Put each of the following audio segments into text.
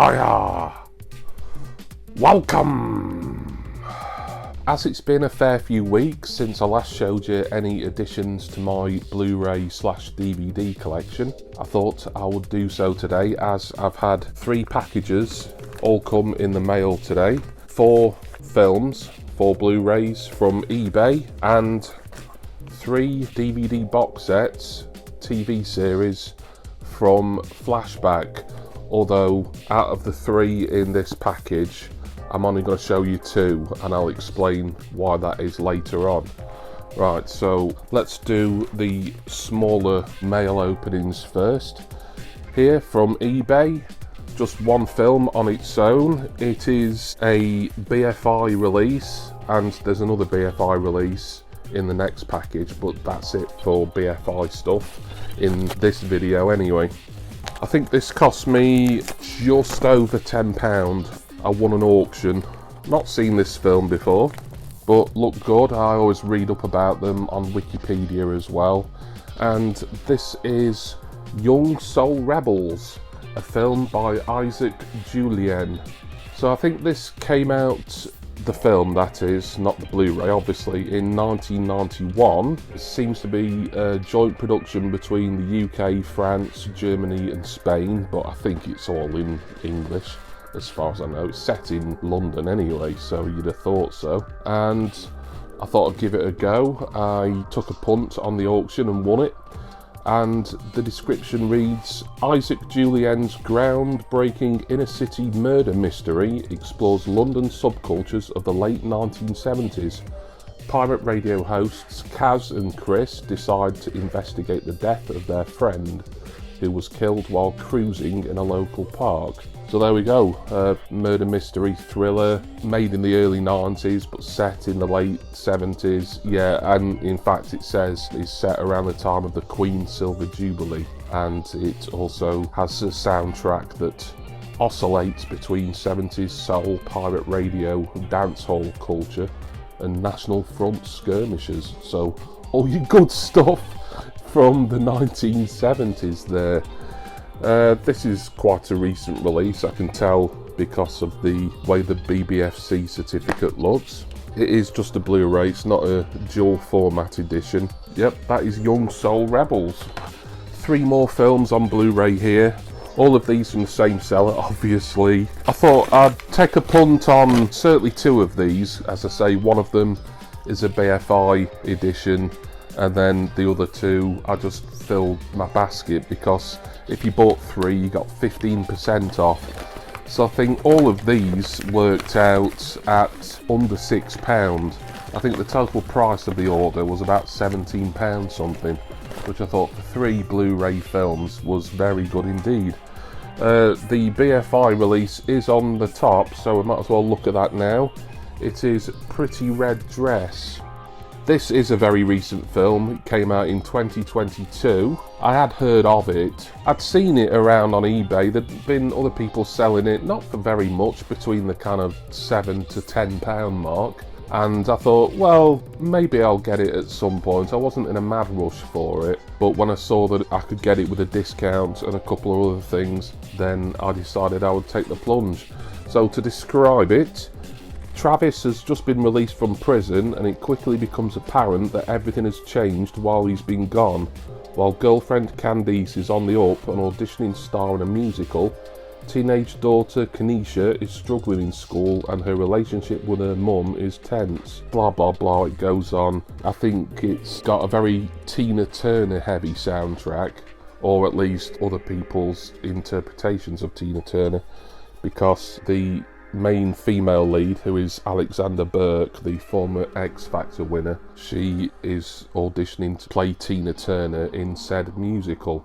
Hiya! Welcome! As it's been a fair few weeks since I last showed you any additions to my Blu-ray / DVD collection, I thought I would do so today, as I've had 3 packages all come in the mail today. 4 films, 4 Blu-rays from eBay, and 3 DVD box sets, TV series from Flashback. Although out of the 3 in this package, I'm only going to show you 2, and I'll explain why that is later on. Right, so let's do the smaller mail openings first. Here from eBay, just 1 film on its own. It is a BFI release, and there's another BFI release in the next package, but that's it for BFI stuff in this video anyway. I think this cost me just over £10. I won an auction. Not seen this film before, but looked good. I always read up about them on Wikipedia as well. And this is Young Soul Rebels, a film by Isaac Julien. So I think this came out, the film that is, not the Blu-ray obviously, in 1991. It seems to be a joint production between the UK, France, Germany and Spain, but I think it's all in English. As far as I know, it's set in London anyway, so you'd have thought so. And I thought I'd give it a go. I took a punt on the auction and won it. And the description reads, Isaac Julien's groundbreaking inner-city murder mystery explores London subcultures of the late 1970s. Pirate radio hosts Kaz and Chris decide to investigate the death of their friend, who was killed while cruising in a local park. So there we go, a murder mystery thriller made in the early 90s but set in the late 70s. Yeah, and in fact it says it's set around the time of the Queen's Silver Jubilee, and it also has a soundtrack that oscillates between 70s soul, pirate radio, dancehall culture and National Front skirmishes. So all your good stuff from the 1970s there. This is quite a recent release, I can tell because of the way the BBFC certificate looks. It is just a Blu-ray, it's not a dual format edition. Yep, that is Young Soul Rebels. 3 more films on Blu-ray here, all of these from the same seller obviously. I thought I'd take a punt on certainly 2 of these. As I say, one of them is a BFI edition, and then the other 2 I just filled my basket, because if you bought 3 you got 15% off. So I think all of these worked out at under £6. I think the total price of the order was about £17 something, which I thought for 3 Blu-ray films was very good indeed. The BFI release is on the top, so we might as well look at that now. It is Pretty Red Dress. This is a very recent film. It came out in 2022. I had heard of it. I'd seen it around on eBay. There'd been other people selling it, not for very much, between the kind of £7 to £10 mark. And I thought, well, maybe I'll get it at some point. I wasn't in a mad rush for it, but when I saw that I could get it with a discount and a couple of other things, then I decided I would take the plunge. So to describe it, Travis has just been released from prison, and it quickly becomes apparent that everything has changed while he's been gone. While girlfriend Candice is on the up and auditioning to star in a musical, teenage daughter Kanisha is struggling in school and her relationship with her mum is tense. Blah blah blah, it goes on. I think it's got a very Tina Turner heavy soundtrack, or at least other people's interpretations of Tina Turner, because the main female lead, who is Alexander Burke, the former X Factor winner, she is auditioning to play Tina Turner in said musical.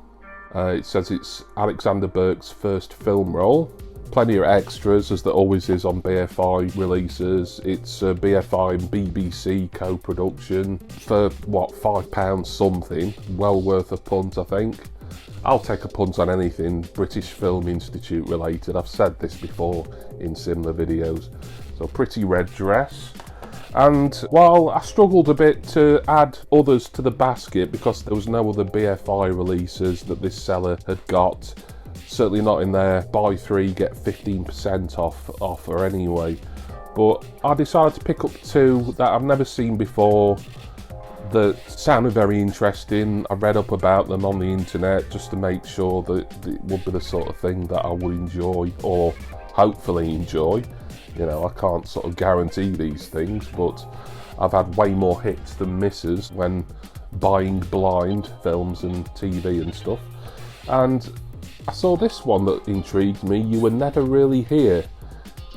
It says it's Alexander Burke's first film role. Plenty of extras, as there always is on BFI releases. It's a BFI and BBC co-production for what, £5 something. Well worth a punt, I think. I'll take a punt on anything British Film Institute related. I've said this before in similar videos. So Pretty Red Dress. And while I struggled a bit to add others to the basket because there was no other BFI releases that this seller had got, Certainly not in their buy 3 get 15% off offer anyway. But I decided to pick up 2 that I've never seen before that sounded very interesting. I read up about them on the internet just to make sure that it would be the sort of thing that I would enjoy, or hopefully enjoy. You know, I can't sort of guarantee these things, but I've had way more hits than misses when buying blind films and TV and stuff. And I saw this one that intrigued me, You Were Never Really Here.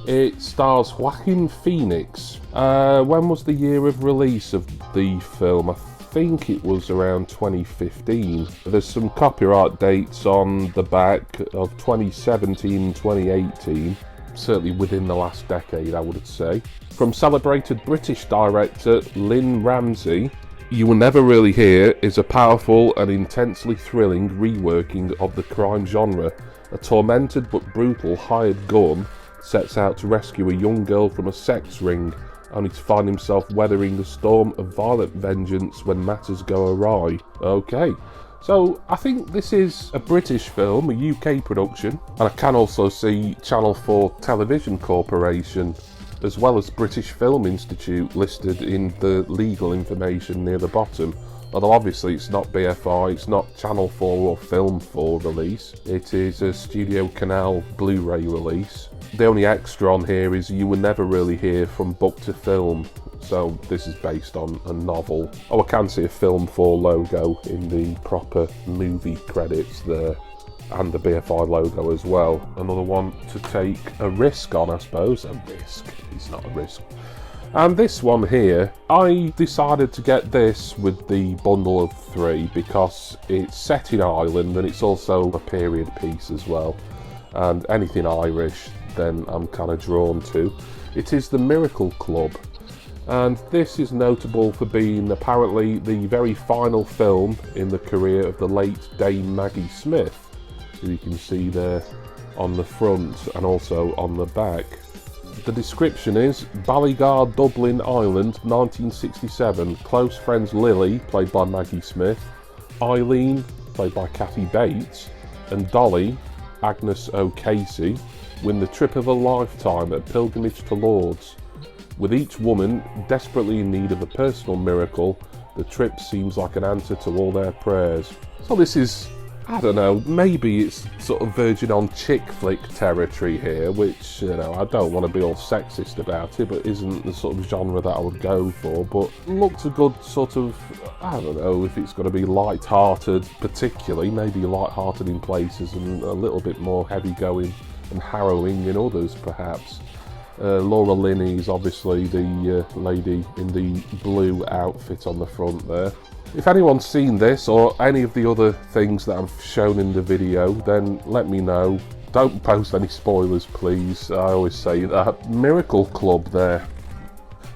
It stars Joaquin Phoenix. When was the year of release of the film? I think it was around 2015. There's some copyright dates on the back of 2017, 2018. Certainly within the last decade, I would say. From celebrated British director Lynn Ramsay, You Were Never Really Here is a powerful and intensely thrilling reworking of the crime genre. A tormented but brutal hired gun sets out to rescue a young girl from a sex ring, only to find himself weathering the storm of violent vengeance when matters go awry. Okay, so I think this is a British film, a UK production, and I can also see Channel 4 Television Corporation, as well as British Film Institute listed in the legal information near the bottom. Although obviously it's not BFI, it's not Channel 4 or Film 4 release, it is a Studio Canal Blu-ray release. The only extra on here is You Were Never Really Here from book to film, so this is based on a novel. Oh, I can see a Film 4 logo in the proper movie credits there, and the BFI logo as well. Another one to take a risk on, I suppose. A risk, it's not a risk. And this one here, I decided to get this with the bundle of 3 because it's set in Ireland and it's also a period piece as well. And anything Irish, then I'm kind of drawn to. It is The Miracle Club, and this is notable for being apparently the very final film in the career of the late Dame Maggie Smith, who you can see there on the front and also on the back. The description is Ballygar, Dublin, Ireland, 1967. Close friends Lily, played by Maggie Smith, Eileen, played by Kathy Bates, and Dolly, Agnes O'Casey, win the trip of a lifetime at pilgrimage to Lourdes. With each woman desperately in need of a personal miracle, the trip seems like an answer to all their prayers. So this is, I don't know, maybe it's sort of verging on chick flick territory here, which, you know, I don't want to be all sexist about it, but isn't the sort of genre that I would go for. But looks a good sort of, I don't know if it's going to be light-hearted particularly, maybe light-hearted in places and a little bit more heavy-going and harrowing in others, perhaps. Laura Linney is obviously the lady in the blue outfit on the front there. If anyone's seen this or any of the other things that I've shown in the video, then let me know. Don't post any spoilers, please. I always say that. Miracle Club there.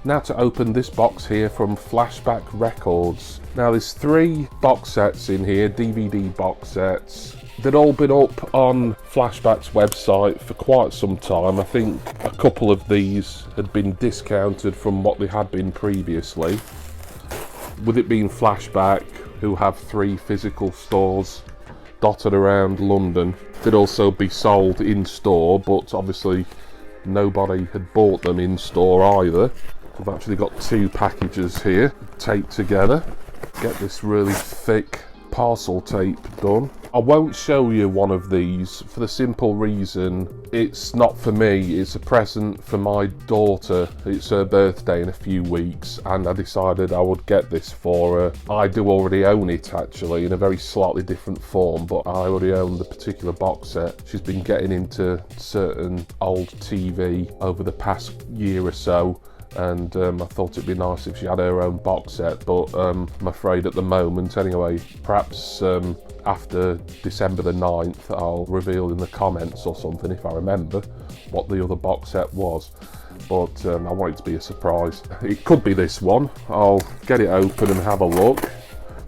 Now to open this box here from Flashback Records. Now there's 3 box sets in here, DVD box sets. They'd all been up on Flashback's website for quite some time. I think a couple of these had been discounted from what they had been previously. With it being Flashback, who have 3 physical stores dotted around London, they'd also be sold in store, but obviously nobody had bought them in store either. I've actually got 2 packages here taped together. Get this really thick parcel tape done. I won't show you one of these for the simple reason it's not for me, it's a present for my daughter. It's her birthday in a few weeks and I decided I would get this for her. I do already own it actually in a very slightly different form, but I already own the particular box set. She's been getting into certain old TV over the past year or so, and I thought it'd be nice if she had her own box set, but I'm afraid at the moment anyway, perhaps after December the 9th I'll reveal in the comments or something if I remember what the other box set was, but I want it to be a surprise. It could be this one. I'll get it open and have a look.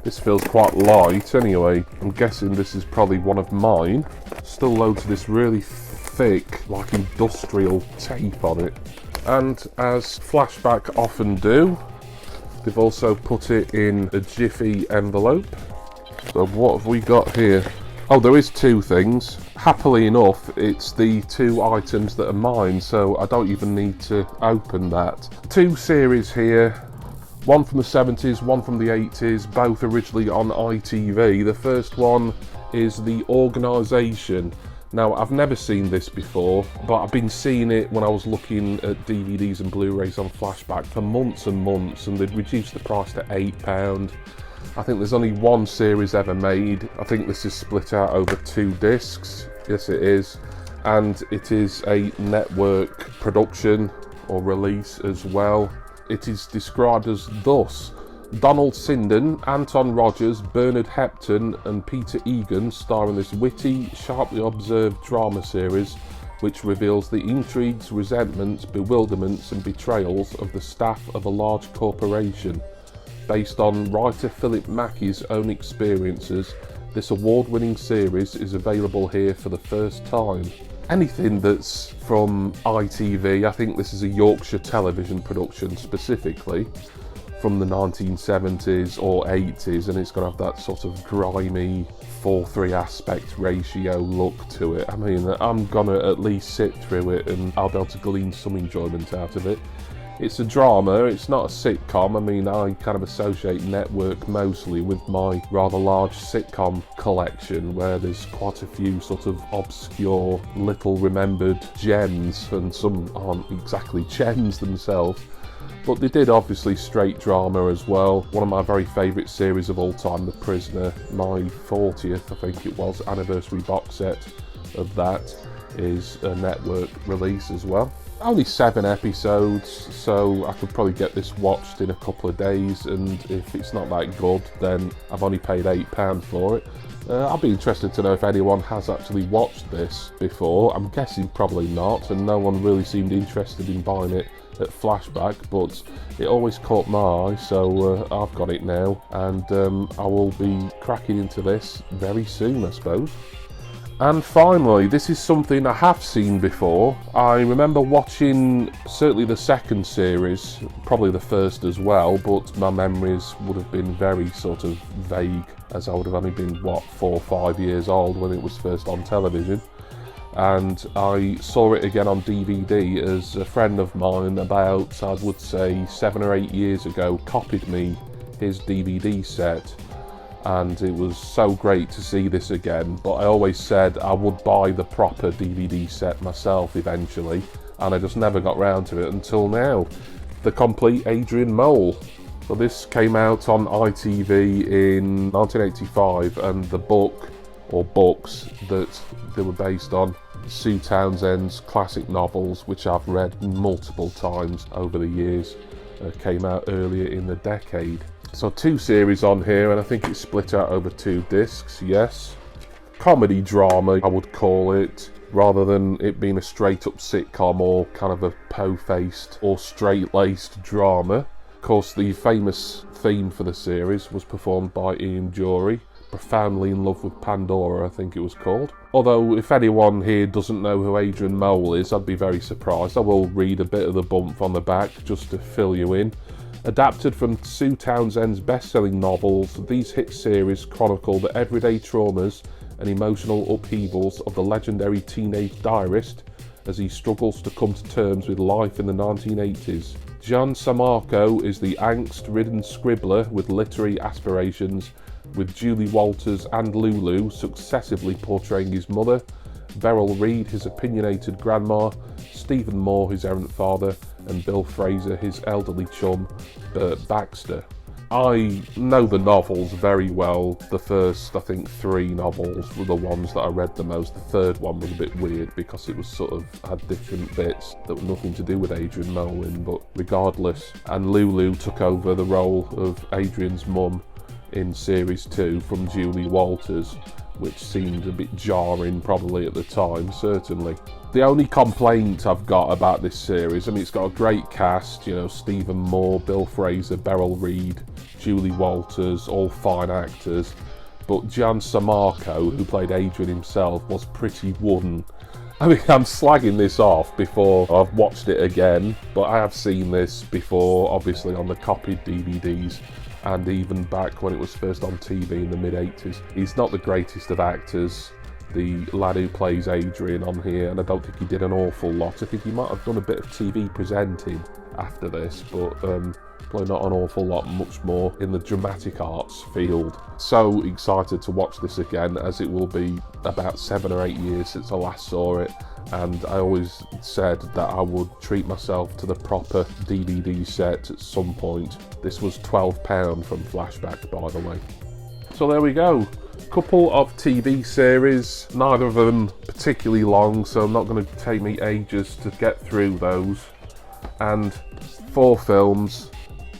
This feels quite light anyway. I'm guessing this is probably one of mine. Still loads of this really thick, like industrial tape on it. And as Flashback often do, they've also put it in a jiffy envelope. So what have we got here? Oh, there is two things. Happily enough, it's the two items that are mine, so I don't even need to open that. Two series here, one from the 70s, one from the 80s, both originally on ITV. The first one is The Organisation. Now, I've never seen this before, but I've been seeing it when I was looking at DVDs and Blu-rays on Flashback for months and months, and they'd reduced the price to £8. I think there's only one series ever made. I think this is split out over 2 discs. Yes, it is. And it is a network production or release as well. It is described as thus: Donald Sinden, Anton Rogers, Bernard Hepton and Peter Egan star in this witty, sharply observed drama series which reveals the intrigues, resentments, bewilderments and betrayals of the staff of a large corporation. Based on writer Philip Mackey's own experiences, this award-winning series is available here for the first time. Anything that's from ITV, I think this is a Yorkshire television production specifically, from the 1970s or 80s, and it's going to have that sort of grimy 4:3 aspect ratio look to it. I mean, I'm going to at least sit through it and I'll be able to glean some enjoyment out of it. It's a drama, it's not a sitcom. I mean, I kind of associate network mostly with my rather large sitcom collection, where there's quite a few sort of obscure, little remembered gems, and some aren't exactly gems themselves. But they did obviously straight drama as well. One of my very favourite series of all time, The Prisoner, my 40th, I think it was, anniversary box set of that is a network release as well. Only 7 episodes, so I could probably get this watched in a couple of days, and if it's not that good, then I've only paid £8 for it. I'll be interested to know if anyone has actually watched this before. I'm guessing probably not, and no one really seemed interested in buying it at Flashback, but it always caught my eye, so I've got it now, and I will be cracking into this very soon, I suppose. And finally, this is something I have seen before. I remember watching certainly the second series, probably the first as well, but my memories would have been very sort of vague, as I would have only been, 4 or 5 years old when it was first on television. And I saw it again on DVD as a friend of mine about, I would say, 7 or 8 years ago, copied me his DVD set. And it was so great to see this again, but I always said I would buy the proper DVD set myself eventually, and I just never got round to it until now. The complete Adrian Mole. So this came out on ITV in 1985, and the book, or books, that they were based on, Sue Townsend's classic novels, which I've read multiple times over the years, came out earlier in the decade. So 2 series on here, and I think it's split out over 2 discs, yes. Comedy drama, I would call it, rather than it being a straight-up sitcom or kind of a po-faced or straight-laced drama. Of course, the famous theme for the series was performed by Ian Dury, Profoundly in Love with Pandora, I think it was called. Although, if anyone here doesn't know who Adrian Mole is, I'd be very surprised. I will read a bit of the bump on the back just to fill you in. Adapted from Sue Townsend's best-selling novels, these hit series chronicle the everyday traumas and emotional upheavals of the legendary teenage diarist as he struggles to come to terms with life in the 1980s. Gian Sammarco is the angst-ridden scribbler with literary aspirations, with Julie Walters and Lulu successively portraying his mother, Beryl Reid his opinionated grandma, Stephen Moore his errant father, and Bill Fraser his elderly chum, Bert Baxter. I know the novels very well. The first, I think, 3 novels were the ones that I read the most. The third one was a bit weird because it was sort of had different bits that were nothing to do with Adrian Mole in, but regardless. And Lulu took over the role of Adrian's mum in series 2 from Julie Walters, which seemed a bit jarring probably at the time, certainly. The only complaint I've got about this series, I mean, it's got a great cast, you know, Stephen Moore, Bill Fraser, Beryl Reid, Julie Walters, all fine actors, but Gian Sammarco, who played Adrian himself, was pretty wooden. I mean, I'm slagging this off before I've watched it again, but I have seen this before, obviously on the copied DVDs, and even back when it was first on TV in the mid-80s. He's not the greatest of actors, the lad who plays Adrian on here, and I don't think he did an awful lot. I think he might have done a bit of TV presenting after this, but probably not an awful lot much more in the dramatic arts field. So excited to watch this again, as it will be about 7 or 8 years since I last saw it, and I always said that I would treat myself to the proper DVD set at some point. This was £12 from Flashback, by the way. So there we go. Couple of TV series, neither of them particularly long, so I'm not going to take me ages to get through those. And 4 films,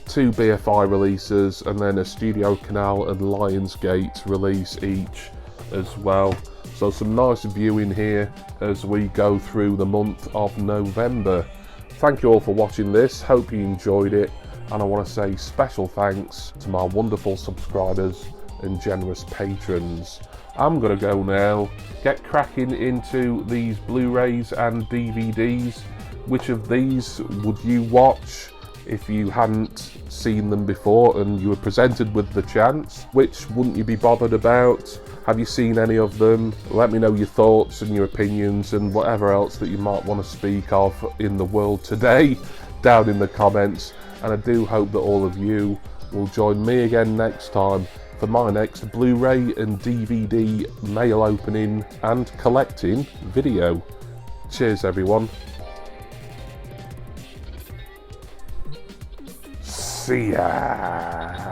2 BFI releases, and then a Studio Canal and Lionsgate release each as well. So some nice viewing here as we go through the month of November. Thank you all for watching this, hope you enjoyed it, and I want to say special thanks to my wonderful subscribers and generous patrons. I'm gonna go now, get cracking into these Blu-rays and DVDs. Which of these would you watch if you hadn't seen them before and you were presented with the chance? Which wouldn't you be bothered about? Have you seen any of them? Let me know your thoughts and your opinions and whatever else that you might want to speak of in the world today down in the comments. And I do hope that all of you will join me again next time for my next Blu-ray and DVD mail opening and collecting video. Cheers everyone. See ya!